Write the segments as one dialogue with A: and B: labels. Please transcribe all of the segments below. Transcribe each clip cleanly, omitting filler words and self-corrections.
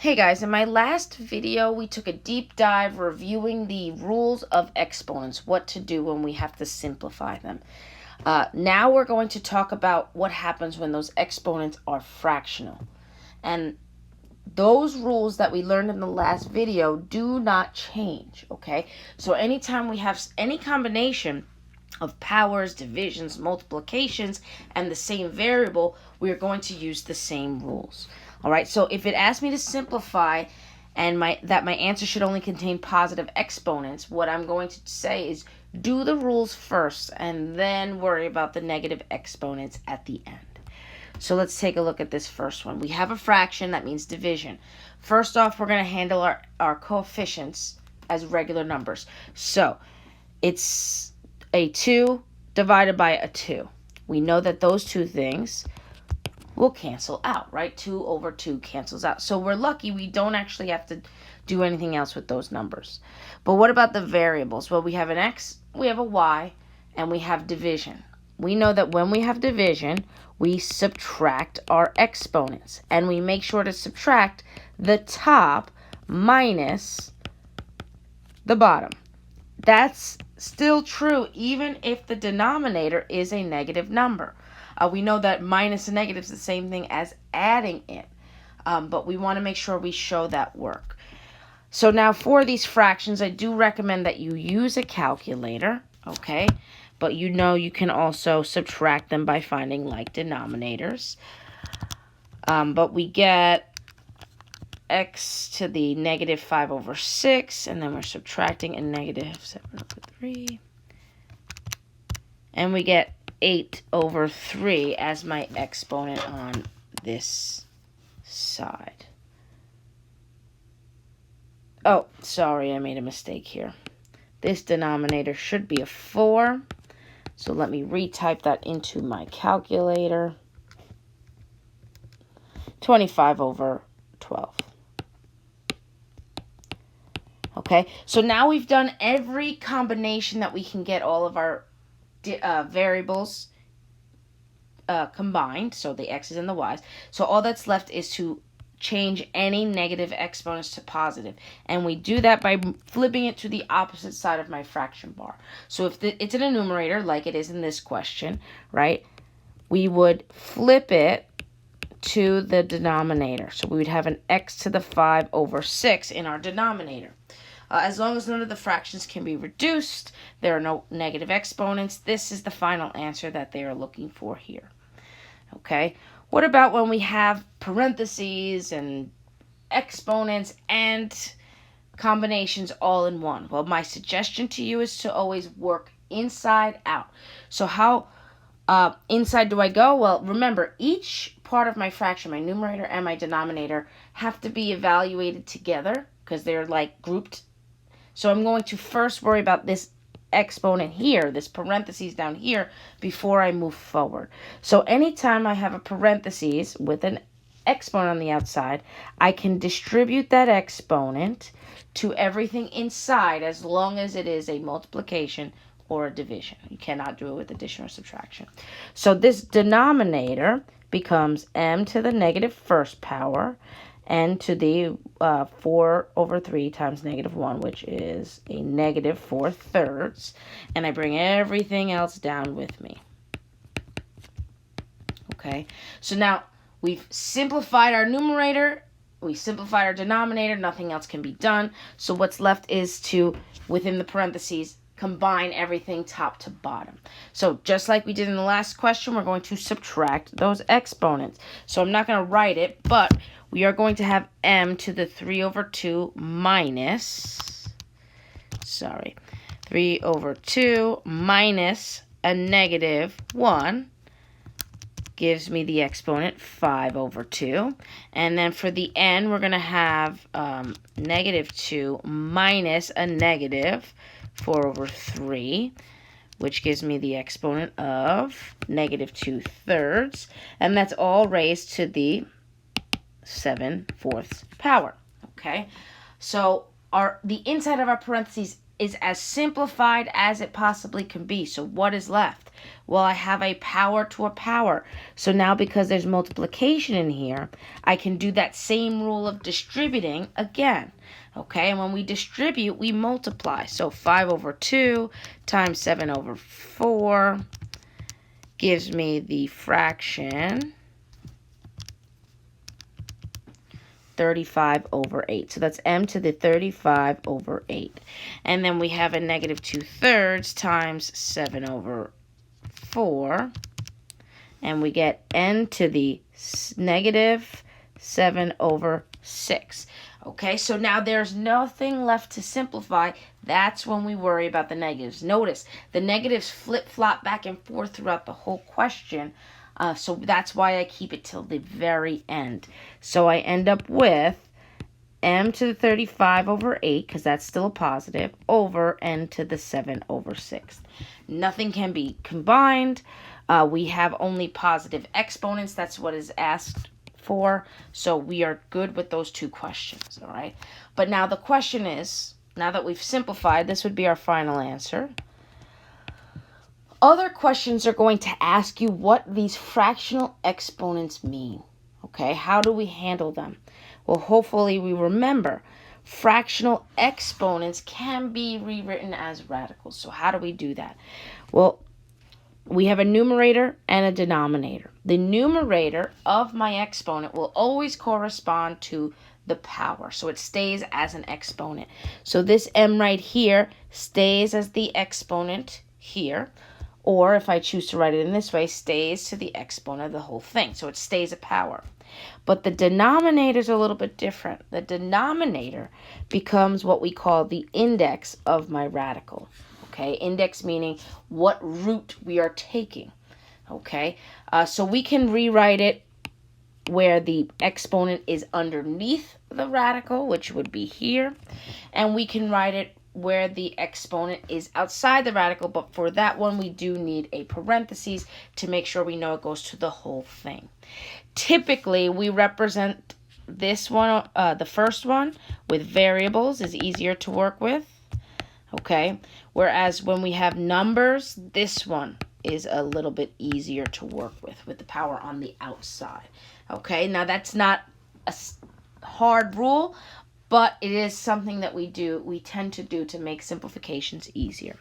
A: Hey guys, in my last video we took a deep dive reviewing the rules of exponents, what to do when we have to simplify them. Now we're going to talk about what happens when those exponents are fractional. And those rules that we learned in the last video do not change, okay? So anytime we have any combination of powers, divisions, multiplications, and the same variable, we are going to use the same rules. All right, so if it asks me to simplify and that my answer should only contain positive exponents, what I'm going to say is do the rules first and then worry about the negative exponents at the end. So let's take a look at this first one. We have a fraction, that means division. First off, we're going to handle our coefficients as regular numbers. So it's a 2 divided by a 2. We know that those two things will cancel out, right? 2 over 2 cancels out. So we're lucky we don't actually have to do anything else with those numbers. But what about the variables? Well, we have an x, we have a y, and we have division. We know that when we have division, we subtract our exponents. And we make sure to subtract the top minus the bottom. That's still true even if the denominator is a negative number. We know that minus a negative is the same thing as adding it, but we want to make sure we show that work. So now for these fractions, I do recommend that you use a calculator, okay? But you know you can also subtract them by finding like denominators. But we get x to the negative 5 over 6, and then we're subtracting a negative 7 over 3. And we get 8 over 3 as my exponent on this side. Oh, sorry, I made a mistake here. This denominator should be a 4. So let me retype that into my calculator. 25 over 12. Okay, so now we've done every combination that we can get all of our variables combined, so the x's and the y's. So all that's left is to change any negative exponents to positive, and we do that by flipping it to the opposite side of my fraction bar. So if it's in a numerator like it is in this question, right, we would flip it to the denominator. So we would have an x to the 5 over 6 in our denominator. As long as none of the fractions can be reduced, there are no negative exponents, this is the final answer that they are looking for here. Okay, what about when we have parentheses and exponents and combinations all in one? Well, my suggestion to you is to always work inside out. So how inside do I go? Well, remember, each part of my fraction, my numerator and my denominator, have to be evaluated together because they're like grouped. So I'm going to first worry about this exponent here, this parentheses down here, before I move forward. So anytime I have a parentheses with an exponent on the outside, I can distribute that exponent to everything inside as long as it is a multiplication or a division. You cannot do it with addition or subtraction. So this denominator becomes m to the negative first power n to the 4 over 3 times negative 1, which is a negative 4/3. And I bring everything else down with me. Okay, so now we've simplified our numerator, we simplified our denominator, nothing else can be done. So what's left is to, within the parentheses, combine everything top to bottom. So just like we did in the last question, we're going to subtract those exponents. So I'm not going to write it, but we are going to have m to the 3 over 2 minus, 3 over 2 minus a negative 1 gives me the exponent 5 over 2. And then for the n, we're going to have negative 2 minus a negative 4 over 3, which gives me the exponent of negative 2/3. And that's all raised to the 7/4 power. Okay, so the inside of our parentheses is as simplified as it possibly can be. So what is left? Well, I have a power to a power. So now because there's multiplication in here, I can do that same rule of distributing again. Okay, and when we distribute, we multiply. So 5 over 2 times 7 over 4 gives me the fraction 35 over 8. So that's m to the 35 over 8. And then we have a negative 2/3 times 7 over 4. And we get n to the negative 7 over 6. Okay, so now there's nothing left to simplify. That's when we worry about the negatives. Notice, the negatives flip-flop back and forth throughout the whole question. So that's why I keep it till the very end. So I end up with m to the 35 over 8, because that's still a positive, over n to the 7 over 6. Nothing can be combined. We have only positive exponents. That's what is asked for. So we are good with those two questions, all right? But now the question is, now that we've simplified, this would be our final answer. Other questions are going to ask you what these fractional exponents mean. Okay, how do we handle them? Well, hopefully we remember fractional exponents can be rewritten as radicals. So how do we do that? Well, we have a numerator and a denominator. The numerator of my exponent will always correspond to the power. So it stays as an exponent. So this m right here stays as the exponent here. Or if I choose to write it in this way, stays to the exponent of the whole thing. So it stays a power. But the denominator is a little bit different. The denominator becomes what we call the index of my radical. Okay, index meaning what root we are taking. Okay, so we can rewrite it where the exponent is underneath the radical, which would be here. And we can write it where the exponent is outside the radical, but for that one we do need a parentheses to make sure we know it goes to the whole thing. Typically we represent this one, the first one, with variables is easier to work with. Okay, whereas when we have numbers, this one is a little bit easier to work with the power on the outside. Okay, now that's not a hard rule, but it is something that we tend to do to make simplifications easier.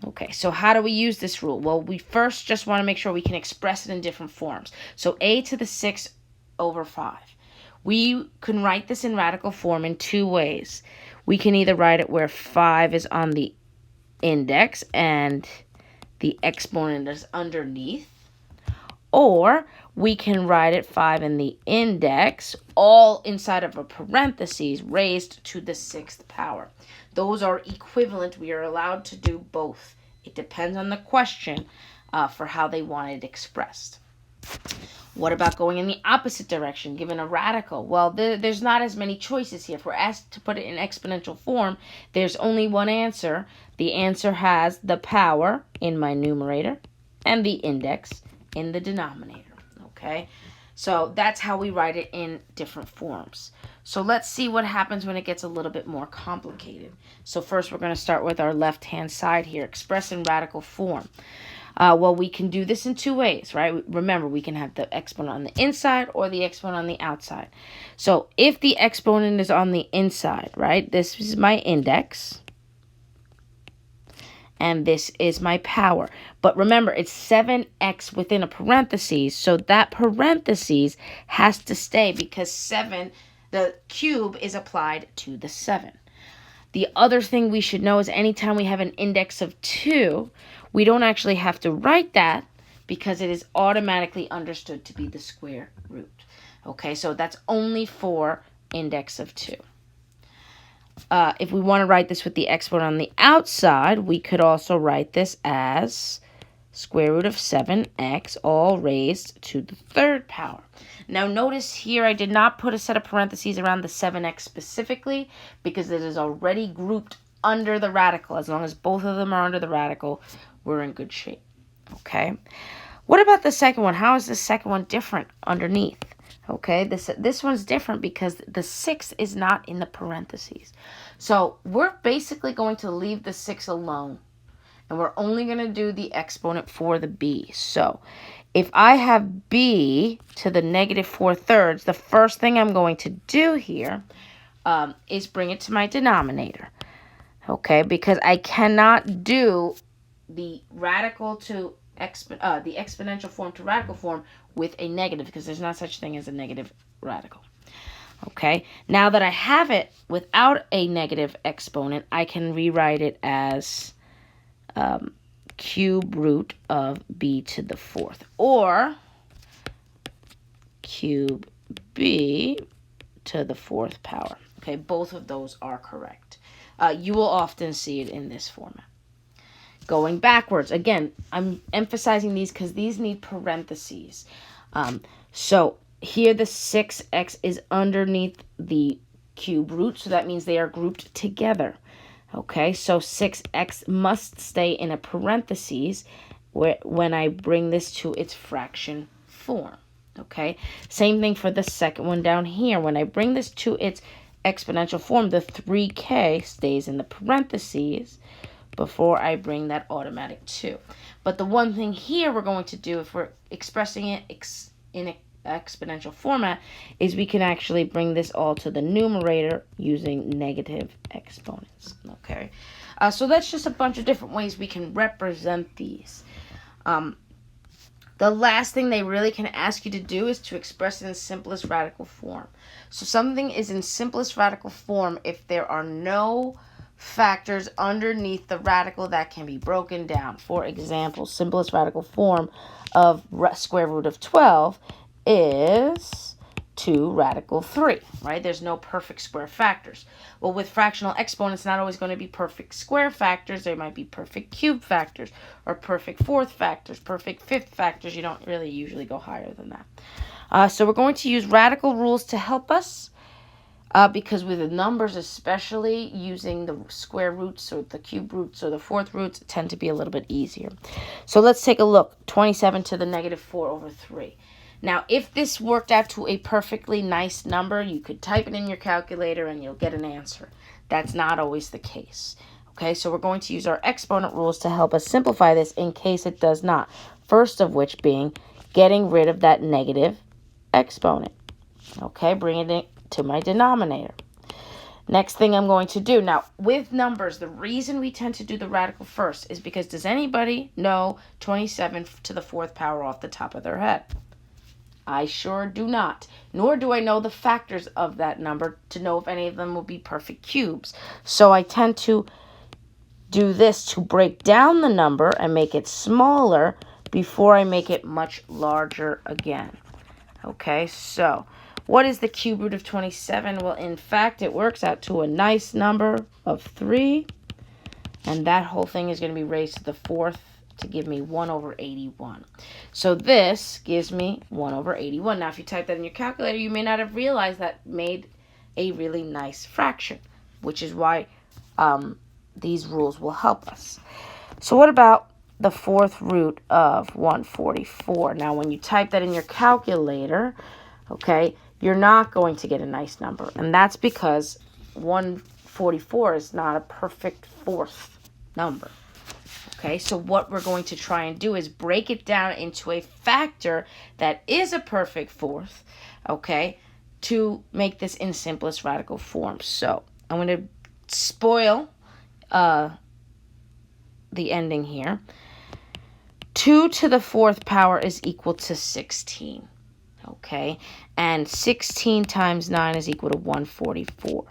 A: Okay, so how do we use this rule? Well, we first just want to make sure we can express it in different forms. So a to the 6 over 5. We can write this in radical form in two ways. We can either write it where 5 is on the index and the exponent is underneath, or we can write it 5 in the index, all inside of a parentheses, raised to the 6th power. Those are equivalent. We are allowed to do both. It depends on the question for how they want it expressed. What about going in the opposite direction, given a radical? Well, there's not as many choices here. If we're asked to put it in exponential form, there's only one answer. The answer has the power in my numerator and the index in the denominator. Okay, so that's how we write it in different forms. So let's see what happens when it gets a little bit more complicated. So first we're going to start with our left-hand side here, express in radical form. Well, we can do this in two ways, right? Remember, we can have the exponent on the inside or the exponent on the outside. So if the exponent is on the inside, right, this is my index, and this is my power. But remember, it's 7x within a parentheses, so that parentheses has to stay because 7, the cube, is applied to the 7. The other thing we should know is anytime we have an index of 2, we don't actually have to write that because it is automatically understood to be the square root. Okay, so that's only for index of 2. If we want to write this with the exponent on the outside, we could also write this as square root of 7x, all raised to the 3rd power. Now notice here I did not put a set of parentheses around the 7x specifically because it is already grouped under the radical. As long as both of them are under the radical, we're in good shape. Okay. What about the second one? How is the second one different underneath? Okay, this one's different because the 6 is not in the parentheses. So we're basically going to leave the 6 alone. And we're only going to do the exponent for the b. So if I have b to the negative 4/3, the first thing I'm going to do here is bring it to my denominator. Okay, because I cannot do the radical to the exponential form to radical form with a negative, because there's not such thing as a negative radical. Okay, now that I have it without a negative exponent, I can rewrite it as cube root of b to the 4th, or cube b to the 4th power. Okay, both of those are correct. You will often see it in this format. Going backwards, again, I'm emphasizing these because these need parentheses. So here the 6x is underneath the cube root, so that means they are grouped together. Okay, so 6x must stay in a parentheses when I bring this to its fraction form. Okay, same thing for the second one down here. When I bring this to its exponential form, the 3k stays in the parentheses before I bring that automatic 2. But the one thing here we're going to do, if we're expressing it in an exponential format, is we can actually bring this all to the numerator using negative exponents. Okay, so that's just a bunch of different ways we can represent these. The last thing they really can ask you to do is to express it in simplest radical form. So something is in simplest radical form if there are no factors underneath the radical that can be broken down. For example, simplest radical form of square root of 12 is 2 radical 3, right? There's no perfect square factors. Well, with fractional exponents, not always going to be perfect square factors. There might be perfect cube factors or perfect fourth factors, perfect fifth factors. You don't really usually go higher than that. So we're going to use radical rules to help us. Because with the numbers, especially using the square roots or the cube roots or the fourth roots, tend to be a little bit easier. So let's take a look. 27 to the negative 4 over 3. Now, if this worked out to a perfectly nice number, you could type it in your calculator and you'll get an answer. That's not always the case. Okay, so we're going to use our exponent rules to help us simplify this in case it does not. First of which being getting rid of that negative exponent. Okay, bringing it to my denominator. Next thing I'm going to do, now with numbers, the reason we tend to do the radical first is because does anybody know 27 to the 4th power off the top of their head? I sure do not. Nor do I know the factors of that number to know if any of them will be perfect cubes. So I tend to do this to break down the number and make it smaller before I make it much larger again. Okay, so what is the cube root of 27? Well, in fact, it works out to a nice number of 3. And that whole thing is going to be raised to the 4th to give me 1 over 81. So this gives me 1 over 81. Now, if you type that in your calculator, you may not have realized that made a really nice fraction, which is why these rules will help us. So what about the 4th root of 144? Now, when you type that in your calculator, okay, you're not going to get a nice number. And that's because 144 is not a perfect 4th number. Okay, so what we're going to try and do is break it down into a factor that is a perfect 4th, okay, to make this in simplest radical form. So I'm going to spoil the ending here. 2 to the 4th power is equal to 16. Okay, and 16 times 9 is equal to 144.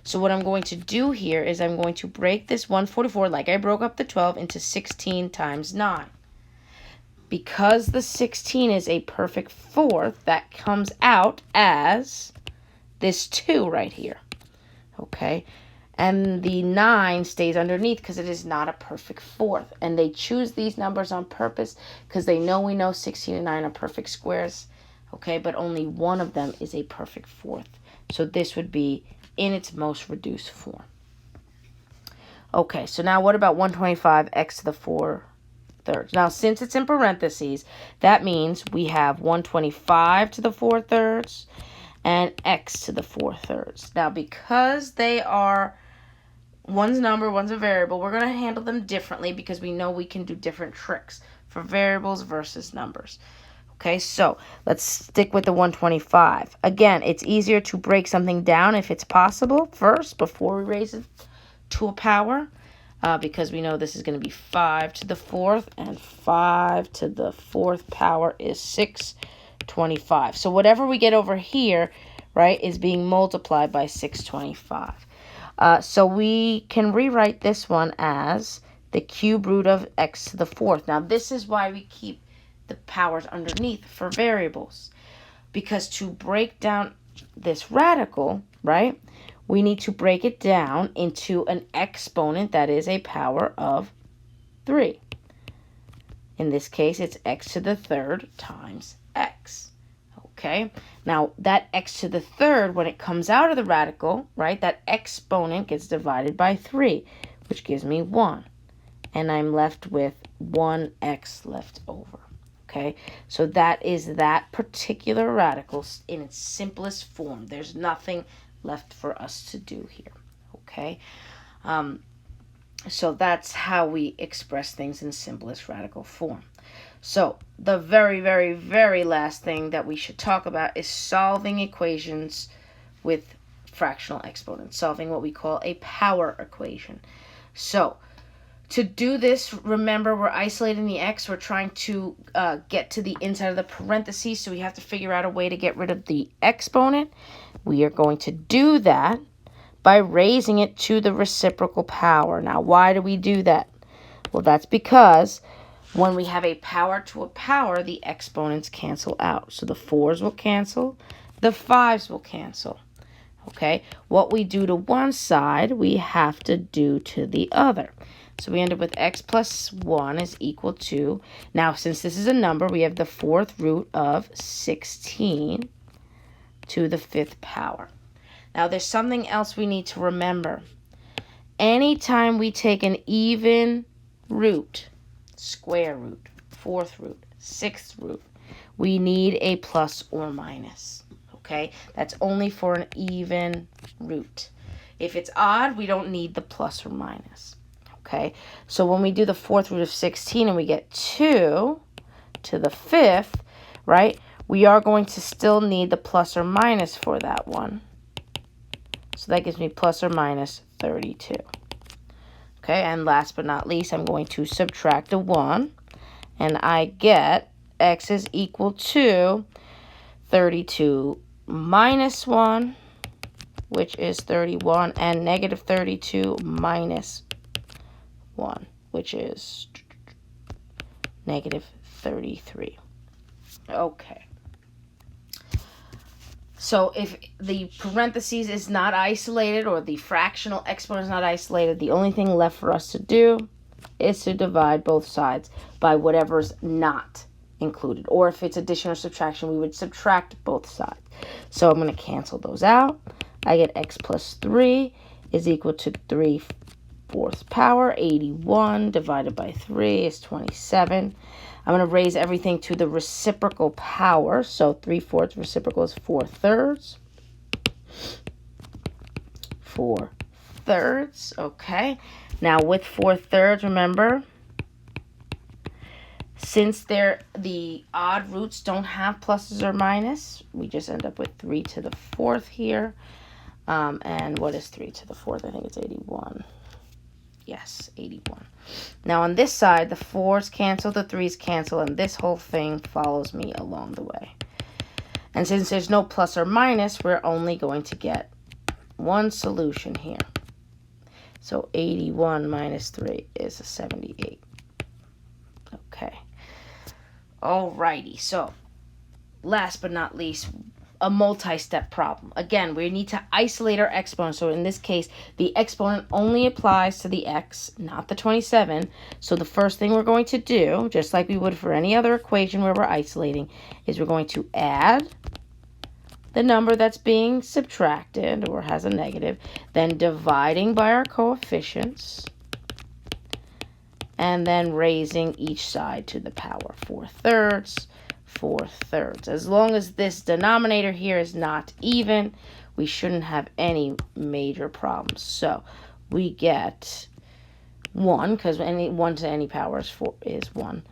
A: So what I'm going to do here is I'm going to break this 144, like I broke up the 12, into 16 times 9. Because the 16 is a perfect 4th, that comes out as this 2 right here. Okay, and the 9 stays underneath because it is not a perfect 4th. And they choose these numbers on purpose because they know we know 16 and 9 are perfect squares. Okay, but only one of them is a perfect 4th. So this would be in its most reduced form. Okay, so now what about 125 x to the 4 thirds. Now, since it's in parentheses, that means we have 125 to the 4 thirds and x to the 4 thirds. Now, because they are one's number, one's a variable, we're going to handle them differently because we know we can do different tricks for variables versus numbers. Okay, so let's stick with the 125. Again, it's easier to break something down if it's possible first before we raise it to a power. Because we know this is going to be 5 to the 4th, and 5 to the 4th power is 625. So whatever we get over here, right, is being multiplied by 625. So we can rewrite this one as the cube root of x to the 4th. Now, this is why we keep the powers underneath for variables. Because to break down this radical, right, we need to break it down into an exponent that is a power of 3. In this case, it's x to the 3rd times x. Okay, now that x to the 3rd, when it comes out of the radical, right, that exponent gets divided by 3, which gives me 1. And I'm left with 1x left over. Okay, so that is that particular radical in its simplest form. There's nothing left for us to do here. Okay, so that's how we express things in simplest radical form. So the very, very, very last thing that we should talk about is solving equations with fractional exponents, solving what we call a power equation. So to do this, remember, we're isolating the x. We're trying to get to the inside of the parentheses, so we have to figure out a way to get rid of the exponent. We are going to do that by raising it to the reciprocal power. Now, why do we do that? Well, that's because when we have a power to a power, the exponents cancel out. So the 4's will cancel, the 5's will cancel. Okay, what we do to one side, we have to do to the other. So we end up with x plus 1 is equal to, now since this is a number, we have the 4th root of 16 to the 5th power. Now there's something else we need to remember. Anytime we take an even root, square root, 4th root, 6th root, we need a plus or minus. Okay, that's only for an even root. If it's odd, we don't need the plus or minus. Okay, so when we do the 4th root of 16 and we get 2 to the 5th, right, we are going to still need the plus or minus for that one. So that gives me plus or minus 32. Okay, and last but not least, I'm going to subtract a 1, and I get x is equal to 32 minus 1, which is 31, and negative 32 minus 1, which is negative 33. Okay. So if the parentheses is not isolated or the fractional exponent is not isolated, the only thing left for us to do is to divide both sides by whatever's not included. Or if it's addition or subtraction, we would subtract both sides. So I'm going to cancel those out. I get x plus 3 is equal to 3/4 power. 81 divided by 3 is 27. I'm going to raise everything to the reciprocal power. So 3/4 reciprocal is 4 thirds. 4 thirds. Okay. Now with 4 thirds, remember, since the odd roots don't have pluses or minus, we just end up with 3 to the 4th here. And what is 3 to the 4th? I think it's 81. Yes, 81. Now on this side, the 4's cancel, the 3's cancel, and this whole thing follows me along the way. And since there's no plus or minus, we're only going to get one solution here. So 81 minus 3 is a 78. Okay. Alrighty, so last but not least, a multi-step problem. Again, we need to isolate our exponent. So in this case, the exponent only applies to the x, not the 27. So the first thing we're going to do, just like we would for any other equation where we're isolating, is we're going to add the number that's being subtracted or has a negative, then dividing by our coefficients, and then raising each side to the power. 4/3, 4/3. As long as this denominator here is not even, we shouldn't have any major problems. So we get 1, because 1 to any power is 1.